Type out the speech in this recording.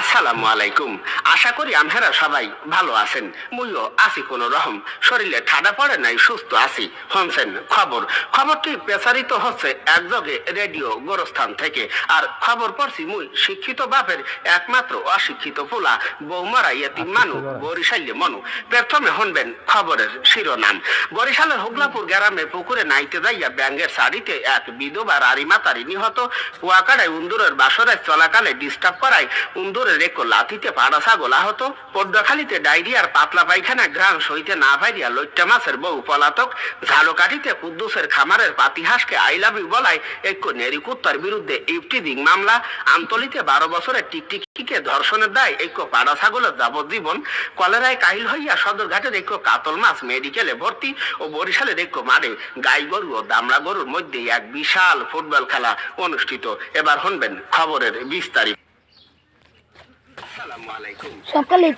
আসসালামু আলাইকুম। আশা করি আমহেরা সবাই ভালো আছেন। মুইও আছি কোন রকম, শরীরে ঠাডা পড়ে নাই, সুস্থ আছি। শুনছেন খবরটি প্রচারিত হচ্ছে একযোগে রেডিও গোরস্থান থেকে। আর খবর পড়ছি মুই শিক্ষিত বাপের একমাত্র অশিক্ষিত পোলা, বৌমারা ইয়েতিম মানু, বরিশাল্যে মনু। প্রথমে শুনবেন খবরের শিরোনাম। বরিশালের হুগলাপুর গ্রামে পুকুরে নাইতে যাইয়া ব্যাঙ্গের শাড়িতে এক বিধবা রারি মাতারি নিহত। কুয়াকাড়ায় উন্দুরের বাসরায় চলাকালে ডিস্টার্ব করায় উন্দুরের এক লাথিতে পাড়া ছাগল আহত। পদ্মখালীতে ডায়রিয়ার পাতলা পায়খানা গ্রাম সইতে না পাইয়া লইট্টা মাছের বউ পলাতক। ঝালকাঠিতে কুদ্দুসের খামারের পাতিহাসকে আই লাভ ইউ বলায় এক নেরি কুত্তার বিরুদ্ধে ইফটিজিং মামলা। আমতলিতে 12 বছরের টিকটিকিকে ধর্ষণের দায় এক পাড়া ছাগলের যাবজ্জীবন। কলেরায় কাহিল হইয়া সদরঘাটের এক কাতল মাছ মেডিকেলে ভর্তি। ও বরিশালের এক মাঠে গাই গরু ও দামড়া গরুর মধ্যে এক বিশাল ফুটবল খেলা অনুষ্ঠিত। এবার শুনবেন খবরের বিস্তারিত। আসসালামু আলাইকুম। সকালে